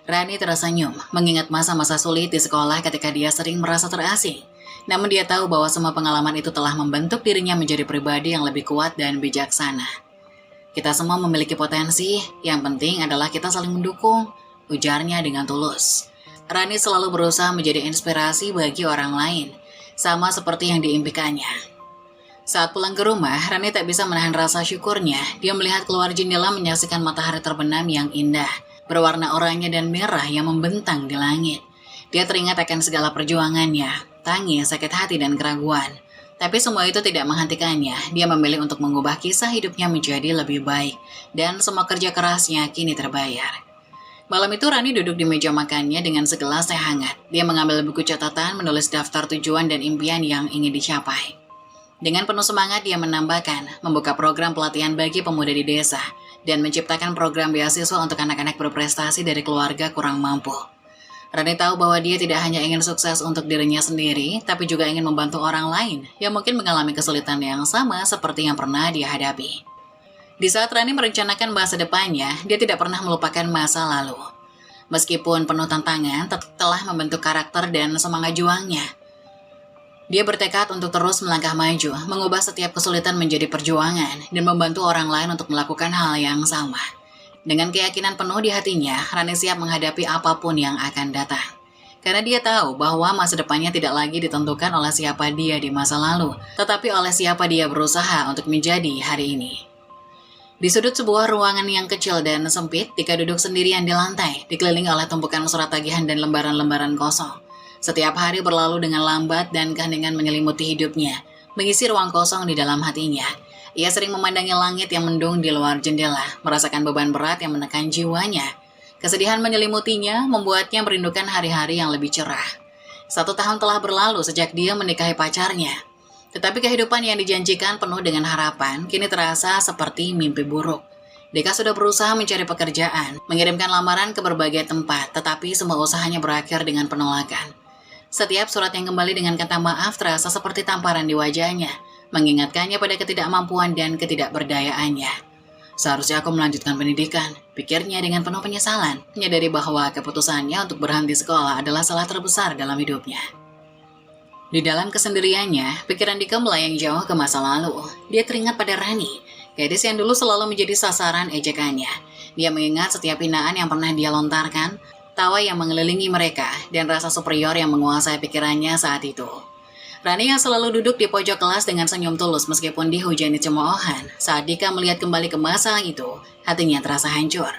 A: Rani tersenyum, mengingat masa-masa sulit di sekolah ketika dia sering merasa terasing. Namun dia tahu bahwa semua pengalaman itu telah membentuk dirinya menjadi pribadi yang lebih kuat dan bijaksana. "Kita semua memiliki potensi, yang penting adalah kita saling mendukung," ujarnya dengan tulus. Rani selalu berusaha menjadi inspirasi bagi orang lain, sama seperti yang diimpikannya. Saat pulang ke rumah, Rani tak bisa menahan rasa syukurnya. Dia melihat keluar jendela menyaksikan matahari terbenam yang indah, berwarna oranye dan merah yang membentang di langit. Dia teringat akan segala perjuangannya, tangis, sakit hati, dan keraguan. Tapi semua itu tidak menghentikannya. Dia memilih untuk mengubah kisah hidupnya menjadi lebih baik, dan semua kerja kerasnya kini terbayar. Malam itu Rani duduk di meja makannya dengan segelas teh hangat. Dia mengambil buku catatan, menulis daftar tujuan dan impian yang ingin dicapai. Dengan penuh semangat dia menambahkan, membuka program pelatihan bagi pemuda di desa, dan menciptakan program beasiswa untuk anak-anak berprestasi dari keluarga kurang mampu. Rani tahu bahwa dia tidak hanya ingin sukses untuk dirinya sendiri, tapi juga ingin membantu orang lain yang mungkin mengalami kesulitan yang sama seperti yang pernah dia hadapi. Di saat Rani merencanakan masa depannya, dia tidak pernah melupakan masa lalu. Meskipun penuh tantangan, telah membentuk karakter dan semangat juangnya. Dia bertekad untuk terus melangkah maju, mengubah setiap kesulitan menjadi perjuangan, dan membantu orang lain untuk melakukan hal yang sama. Dengan keyakinan penuh di hatinya, Rani siap menghadapi apapun yang akan datang. Karena dia tahu bahwa masa depannya tidak lagi ditentukan oleh siapa dia di masa lalu, tetapi oleh siapa dia berusaha untuk menjadi hari ini. Di sudut sebuah ruangan yang kecil dan sempit, Dika duduk sendirian di lantai, dikelilingi oleh tumpukan surat tagihan dan lembaran-lembaran kosong. Setiap hari berlalu dengan lambat dan keheningan menyelimuti hidupnya, mengisi ruang kosong di dalam hatinya. Ia sering memandangi langit yang mendung di luar jendela, merasakan beban berat yang menekan jiwanya. Kesedihan menyelimutinya, membuatnya merindukan hari-hari yang lebih cerah. 1 tahun telah berlalu sejak dia menikahi pacarnya. Tetapi kehidupan yang dijanjikan penuh dengan harapan, kini terasa seperti mimpi buruk. Dika sudah berusaha mencari pekerjaan, mengirimkan lamaran ke berbagai tempat, tetapi semua usahanya berakhir dengan penolakan. Setiap surat yang kembali dengan kata maaf terasa seperti tamparan di wajahnya, mengingatkannya pada ketidakmampuan dan ketidakberdayaannya. "Seharusnya aku melanjutkan pendidikan," pikirnya dengan penuh penyesalan, menyadari bahwa keputusannya untuk berhenti sekolah adalah salah terbesar dalam hidupnya. Di dalam kesendiriannya, pikiran Dika melayang jauh ke masa lalu. Dia teringat pada Rani, gadis yang dulu selalu menjadi sasaran ejekannya. Dia mengingat setiap hinaan yang pernah dia lontarkan, tawa yang mengelilingi mereka, dan rasa superior yang menguasai pikirannya saat itu. Rani yang selalu duduk di pojok kelas dengan senyum tulus meskipun dihujani cemoohan. Saat Dika melihat kembali ke masa itu, hatinya terasa hancur.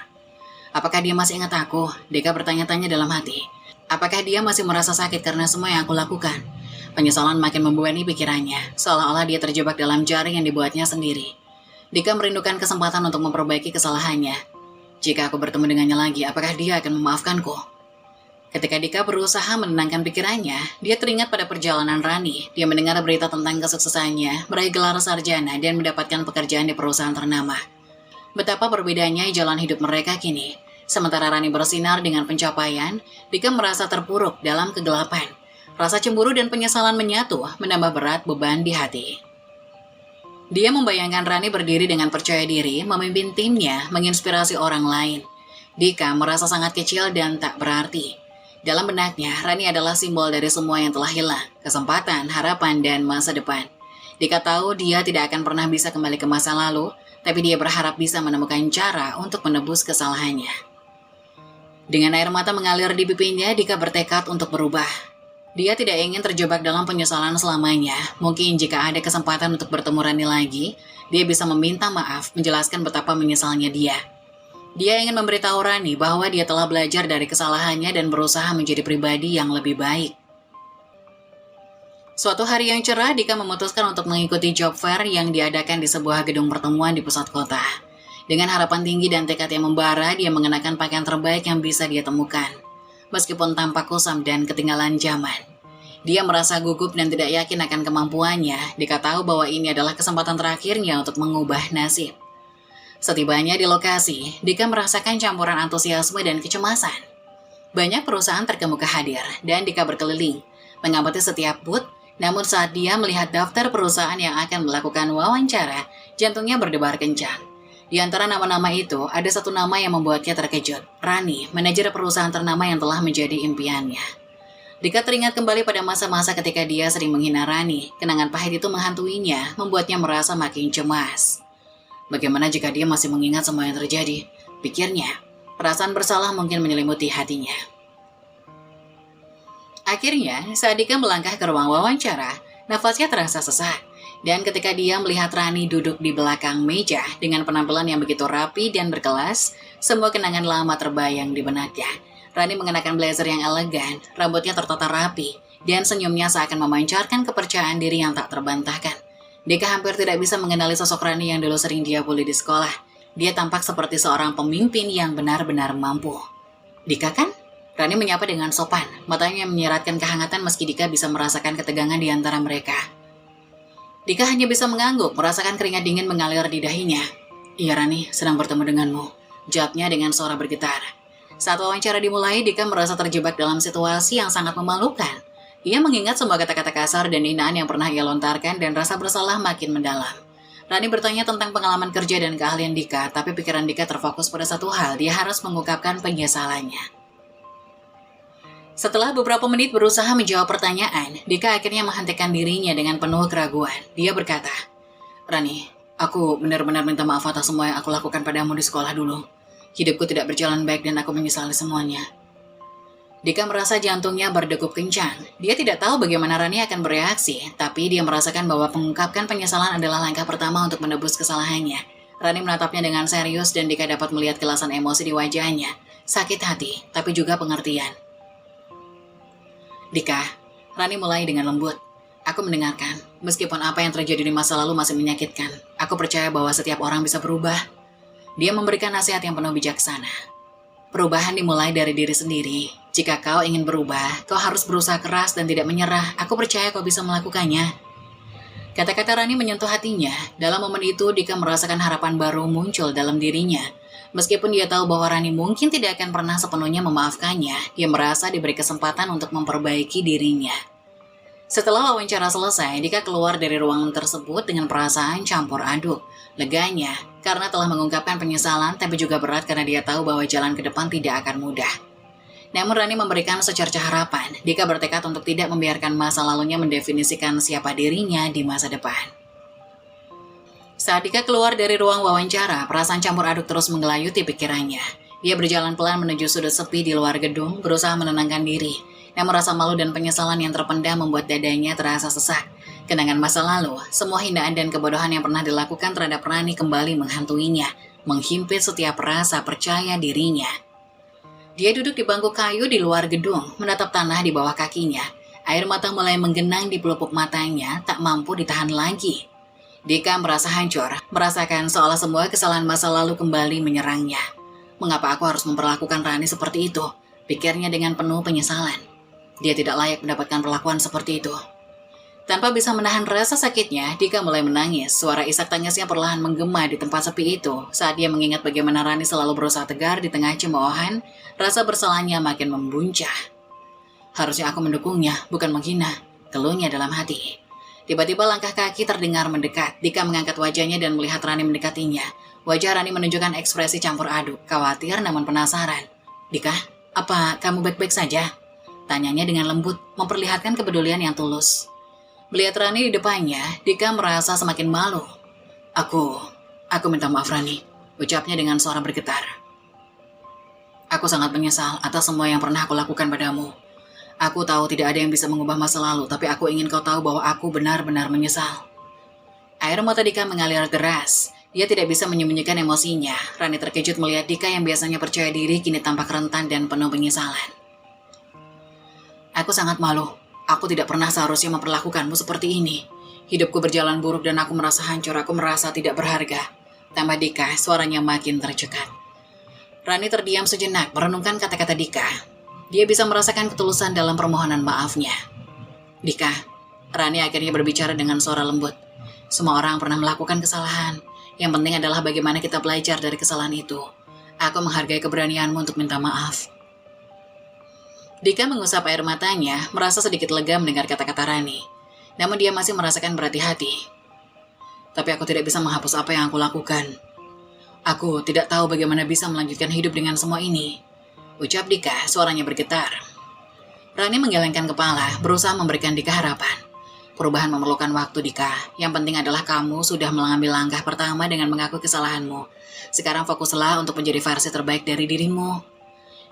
A: "Apakah dia masih ingat aku?" Dika bertanya-tanya dalam hati. "Apakah dia masih merasa sakit karena semua yang aku lakukan?" Penyesalan makin membebani pikirannya, seolah-olah dia terjebak dalam jaring yang dibuatnya sendiri. Dika merindukan kesempatan untuk memperbaiki kesalahannya. Jika aku bertemu dengannya lagi, apakah dia akan memaafkanku? Ketika Dika berusaha menenangkan pikirannya, dia teringat pada perjalanan Rani. Dia mendengar berita tentang kesuksesannya, meraih gelar sarjana, dan mendapatkan pekerjaan di perusahaan ternama. Betapa berbedanya jalan hidup mereka kini. Sementara Rani bersinar dengan pencapaian, Dika merasa terpuruk dalam kegelapan. Rasa cemburu dan penyesalan menyatu, menambah berat beban di hati. Dia membayangkan Rani berdiri dengan percaya diri, memimpin timnya, menginspirasi orang lain. Dika merasa sangat kecil dan tak berarti. Dalam benaknya, Rani adalah simbol dari semua yang telah hilang, kesempatan, harapan, dan masa depan. Dika tahu dia tidak akan pernah bisa kembali ke masa lalu, tapi dia berharap bisa menemukan cara untuk menebus kesalahannya. Dengan air mata mengalir di pipinya, Dika bertekad untuk berubah. Dia tidak ingin terjebak dalam penyesalan selamanya. Mungkin jika ada kesempatan untuk bertemu Rani lagi, dia bisa meminta maaf, menjelaskan betapa menyesalnya dia. Dia ingin memberitahu Rani bahwa dia telah belajar dari kesalahannya dan berusaha menjadi pribadi yang lebih baik. Suatu hari yang cerah, Dika memutuskan untuk mengikuti job fair yang diadakan di sebuah gedung pertemuan di pusat kota. Dengan harapan tinggi dan tekad yang membara, dia mengenakan pakaian terbaik yang bisa dia temukan. meskipun tampak kusam dan ketinggalan zaman. Dia merasa gugup dan tidak yakin akan kemampuannya. Dika tahu bahwa ini adalah kesempatan terakhirnya untuk mengubah nasib. Setibanya di lokasi, Dika merasakan campuran antusiasme dan kecemasan. Banyak perusahaan terkemuka hadir, dan Dika berkeliling, mengamati setiap booth. Namun saat dia melihat daftar perusahaan yang akan melakukan wawancara, jantungnya berdebar kencang. Di antara nama-nama itu, ada satu nama yang membuatnya terkejut. Rani, manajer perusahaan ternama yang telah menjadi impiannya. Dika teringat kembali pada masa-masa ketika dia sering menghina Rani. Kenangan pahit itu menghantuinya, membuatnya merasa makin cemas. Bagaimana jika dia masih mengingat semua yang terjadi? Pikirnya, perasaan bersalah mungkin menyelimuti hatinya. Akhirnya, saat Dika melangkah ke ruang wawancara, nafasnya terasa sesak. Dan ketika dia melihat Rani duduk di belakang meja dengan penampilan yang begitu rapi dan berkelas, semua kenangan lama terbayang di benaknya. Rani mengenakan blazer yang elegan, rambutnya tertata rapi, dan senyumnya seakan memancarkan kepercayaan diri yang tak terbantahkan. Dika hampir tidak bisa mengenali sosok Rani yang dulu sering dia bully di sekolah. Dia tampak seperti seorang pemimpin yang benar-benar mampu. Dika kan? Rani menyapa dengan sopan, matanya menyiratkan kehangatan meski Dika bisa merasakan ketegangan di antara mereka. Dika hanya bisa mengangguk, merasakan keringat dingin mengalir di dahinya. Iya Rani, senang bertemu denganmu, jawabnya dengan suara bergetar. Saat wawancara dimulai, Dika merasa terjebak dalam situasi yang sangat memalukan. Ia mengingat semua kata-kata kasar dan hinaan yang pernah ia lontarkan dan rasa bersalah makin mendalam. Rani bertanya tentang pengalaman kerja dan keahlian Dika, tapi pikiran Dika terfokus pada satu hal, dia harus mengungkapkan penyesalannya. Setelah beberapa menit berusaha menjawab pertanyaan, Dika akhirnya menghentikan dirinya dengan penuh keraguan. Dia berkata, Rani, aku benar-benar minta maaf atas semua yang aku lakukan padamu di sekolah dulu. Hidupku tidak berjalan baik dan aku menyesali semuanya. Dika merasa jantungnya berdegup kencang. Dia tidak tahu bagaimana Rani akan bereaksi, tapi dia merasakan bahwa mengungkapkan penyesalan adalah langkah pertama untuk menebus kesalahannya. Rani menatapnya dengan serius dan Dika dapat melihat kelasan emosi di wajahnya. Sakit hati, tapi juga pengertian. Dika, Rani mulai dengan lembut. Aku mendengarkan, meskipun apa yang terjadi di masa lalu masih menyakitkan. Aku percaya bahwa setiap orang bisa berubah. Dia memberikan nasihat yang penuh bijaksana. Perubahan dimulai dari diri sendiri. Jika kau ingin berubah, kau harus berusaha keras dan tidak menyerah. Aku percaya kau bisa melakukannya. Kata-kata Rani menyentuh hatinya. Dalam momen itu, Dika merasakan harapan baru muncul dalam dirinya. Meskipun dia tahu bahwa Rani mungkin tidak akan pernah sepenuhnya memaafkannya, dia merasa diberi kesempatan untuk memperbaiki dirinya. Setelah wawancara selesai, Dika keluar dari ruangan tersebut dengan perasaan campur aduk. Leganya, karena telah mengungkapkan penyesalan, tapi juga berat karena dia tahu bahwa jalan ke depan tidak akan mudah. Namun Rani memberikan secercah harapan. Dika bertekad untuk tidak membiarkan masa lalunya mendefinisikan siapa dirinya di masa depan. Saat Dika keluar dari ruang wawancara, perasaan campur aduk terus menggelayuti pikirannya. Dia berjalan pelan menuju sudut sepi di luar gedung, berusaha menenangkan diri. Namun rasa malu dan penyesalan yang terpendam membuat dadanya terasa sesak. Kenangan masa lalu, semua hinaan dan kebodohan yang pernah dilakukan terhadap Rani kembali menghantuinya, menghimpit setiap rasa percaya dirinya. Dia duduk di bangku kayu di luar gedung, menatap tanah di bawah kakinya. Air mata mulai menggenang di pelupuk matanya, tak mampu ditahan lagi. Dika merasa hancur, merasakan seolah semua kesalahan masa lalu kembali menyerangnya. Mengapa aku harus memperlakukan Rani seperti itu? Pikirnya dengan penuh penyesalan. Dia tidak layak mendapatkan perlakuan seperti itu. Tanpa bisa menahan rasa sakitnya, Dika mulai menangis. Suara isak tangisnya perlahan menggema di tempat sepi itu. Saat dia mengingat bagaimana Rani selalu berusaha tegar di tengah cemoohan, rasa bersalahnya makin membuncah. Harusnya aku mendukungnya, bukan menghina, keluhnya dalam hati. Tiba-tiba langkah kaki terdengar mendekat. Dika mengangkat wajahnya dan melihat Rani mendekatinya. Wajah Rani menunjukkan ekspresi campur aduk, khawatir namun penasaran. Dika, apa kamu baik-baik saja? Tanyanya dengan lembut, memperlihatkan kepedulian yang tulus. Melihat Rani di depannya, Dika merasa semakin malu. Aku minta maaf Rani, ucapnya dengan suara bergetar. Aku sangat menyesal atas semua yang pernah aku lakukan padamu. Aku tahu tidak ada yang bisa mengubah masa lalu, tapi aku ingin kau tahu bahwa aku benar-benar menyesal. Air mata Dika mengalir deras. Dia tidak bisa menyembunyikan emosinya. Rani terkejut melihat Dika yang biasanya percaya diri kini tampak rentan dan penuh penyesalan. Aku sangat malu. Aku tidak pernah seharusnya memperlakukanmu seperti ini. Hidupku berjalan buruk dan aku merasa hancur. Aku merasa tidak berharga. Tambah Dika, suaranya makin tercekat. Rani terdiam sejenak, merenungkan kata-kata Dika. Dia bisa merasakan ketulusan dalam permohonan maafnya. Dika, Rani akhirnya berbicara dengan suara lembut. Semua orang pernah melakukan kesalahan. Yang penting adalah bagaimana kita belajar dari kesalahan itu. Aku menghargai keberanianmu untuk minta maaf. Dika mengusap air matanya, merasa sedikit lega mendengar kata-kata Rani. Namun dia masih merasakan berat di hati. Tapi aku tidak bisa menghapus apa yang aku lakukan. Aku tidak tahu bagaimana bisa melanjutkan hidup dengan semua ini. Ucap Dika, suaranya bergetar. Rani menggelengkan kepala, berusaha memberikan Dika harapan. Perubahan memerlukan waktu, Dika. Yang penting adalah kamu sudah mengambil langkah pertama dengan mengaku kesalahanmu. Sekarang fokuslah untuk menjadi versi terbaik dari dirimu.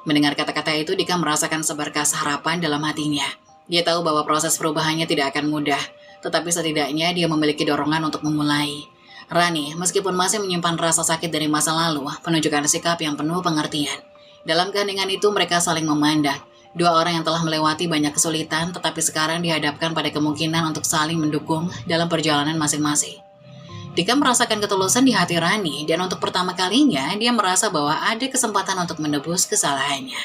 A: Mendengar kata-kata itu, Dika merasakan seberkas harapan dalam hatinya. Dia tahu bahwa proses perubahannya tidak akan mudah, tetapi setidaknya dia memiliki dorongan untuk memulai. Rani, meskipun masih menyimpan rasa sakit dari masa lalu, menunjukkan sikap yang penuh pengertian. Dalam keheningan itu, mereka saling memandang. Dua orang yang telah melewati banyak kesulitan, tetapi sekarang dihadapkan pada kemungkinan untuk saling mendukung dalam perjalanan masing-masing. Dika merasakan ketulusan di hati Rani, dan untuk pertama kalinya dia merasa bahwa ada kesempatan untuk menebus kesalahannya.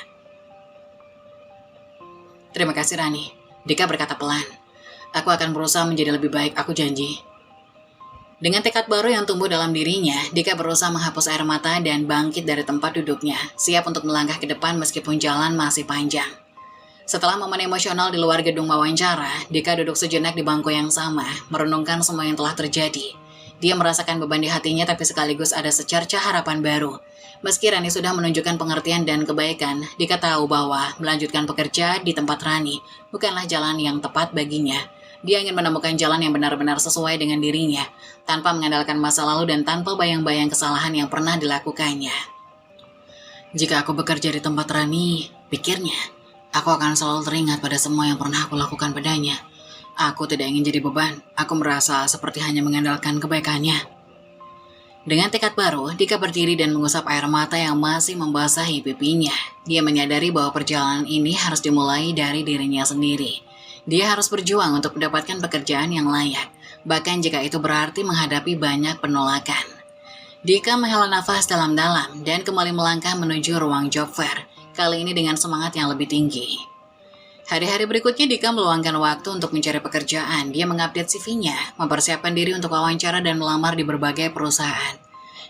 A: Terima kasih Rani, Dika berkata pelan. Aku akan berusaha menjadi lebih baik, aku janji. Dengan tekad baru yang tumbuh dalam dirinya, Dika berusaha menghapus air mata dan bangkit dari tempat duduknya, siap untuk melangkah ke depan meskipun jalan masih panjang. Setelah momen emosional di luar gedung wawancara, Dika duduk sejenak di bangku yang sama, merenungkan semua yang telah terjadi. Dia merasakan beban di hatinya tapi sekaligus ada secerca harapan baru. Meski Rani sudah menunjukkan pengertian dan kebaikan, Dika tahu bahwa melanjutkan pekerja di tempat Rani bukanlah jalan yang tepat baginya. Dia ingin menemukan jalan yang benar-benar sesuai dengan dirinya, tanpa mengandalkan masa lalu dan tanpa bayang-bayang kesalahan yang pernah dilakukannya. Jika aku bekerja di tempat Rani, pikirnya, aku akan selalu teringat pada semua yang pernah aku lakukan padanya. Aku tidak ingin jadi beban, aku merasa seperti hanya mengandalkan kebaikannya. Dengan tekad baru, Dika berdiri dan mengusap air mata yang masih membasahi pipinya. Dia menyadari bahwa perjalanan ini harus dimulai dari dirinya sendiri. Dia harus berjuang untuk mendapatkan pekerjaan yang layak, bahkan jika itu berarti menghadapi banyak penolakan. Dika menghela nafas dalam-dalam dan kembali melangkah menuju ruang job fair, kali ini dengan semangat yang lebih tinggi. Hari-hari berikutnya Dika meluangkan waktu untuk mencari pekerjaan. Dia mengupdate CV-nya, mempersiapkan diri untuk wawancara dan melamar di berbagai perusahaan.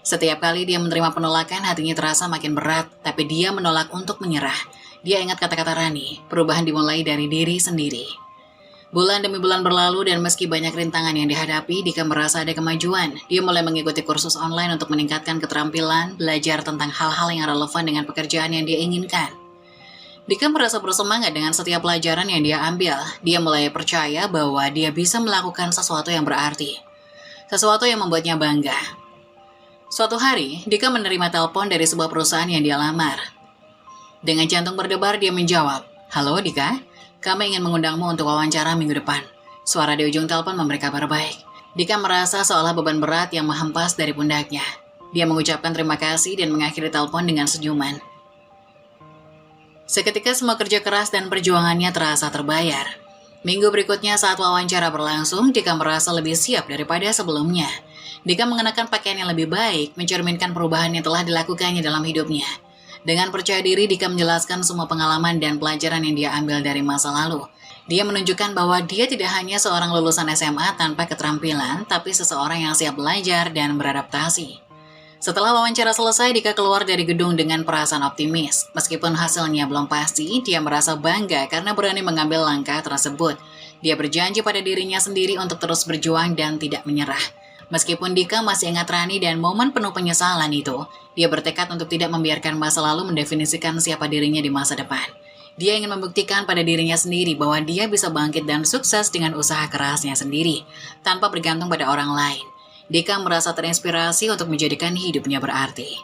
A: Setiap kali dia menerima penolakan, hatinya terasa makin berat, tapi dia menolak untuk menyerah. Dia ingat kata-kata Rani, perubahan dimulai dari diri sendiri. Bulan demi bulan berlalu dan meski banyak rintangan yang dihadapi, Dika merasa ada kemajuan. Dia mulai mengikuti kursus online untuk meningkatkan keterampilan, belajar tentang hal-hal yang relevan dengan pekerjaan yang dia inginkan. Dika merasa bersemangat dengan setiap pelajaran yang dia ambil. Dia mulai percaya bahwa dia bisa melakukan sesuatu yang berarti. Sesuatu yang membuatnya bangga. Suatu hari, Dika menerima telepon dari sebuah perusahaan yang dia lamar. Dengan jantung berdebar, dia menjawab, "Halo Dika, kami ingin mengundangmu untuk wawancara minggu depan." Suara di ujung telepon memberi kabar baik. Dika merasa seolah beban berat yang menghempas dari pundaknya. Dia mengucapkan terima kasih dan mengakhiri telepon dengan senyuman. Seketika semua kerja keras dan perjuangannya terasa terbayar. Minggu berikutnya saat wawancara berlangsung, Dika merasa lebih siap daripada sebelumnya. Dika mengenakan pakaian yang lebih baik, mencerminkan perubahan yang telah dilakukannya dalam hidupnya. Dengan percaya diri, Dika menjelaskan semua pengalaman dan pelajaran yang dia ambil dari masa lalu. Dia menunjukkan bahwa dia tidak hanya seorang lulusan SMA tanpa keterampilan, tapi seseorang yang siap belajar dan beradaptasi. Setelah wawancara selesai, Dika keluar dari gedung dengan perasaan optimis. Meskipun hasilnya belum pasti, dia merasa bangga karena berani mengambil langkah tersebut. Dia berjanji pada dirinya sendiri untuk terus berjuang dan tidak menyerah. Meskipun Dika masih ingat Rani dan momen penuh penyesalan itu, dia bertekad untuk tidak membiarkan masa lalu mendefinisikan siapa dirinya di masa depan. Dia ingin membuktikan pada dirinya sendiri bahwa dia bisa bangkit dan sukses dengan usaha kerasnya sendiri, tanpa bergantung pada orang lain. Dika merasa terinspirasi untuk menjadikan hidupnya berarti.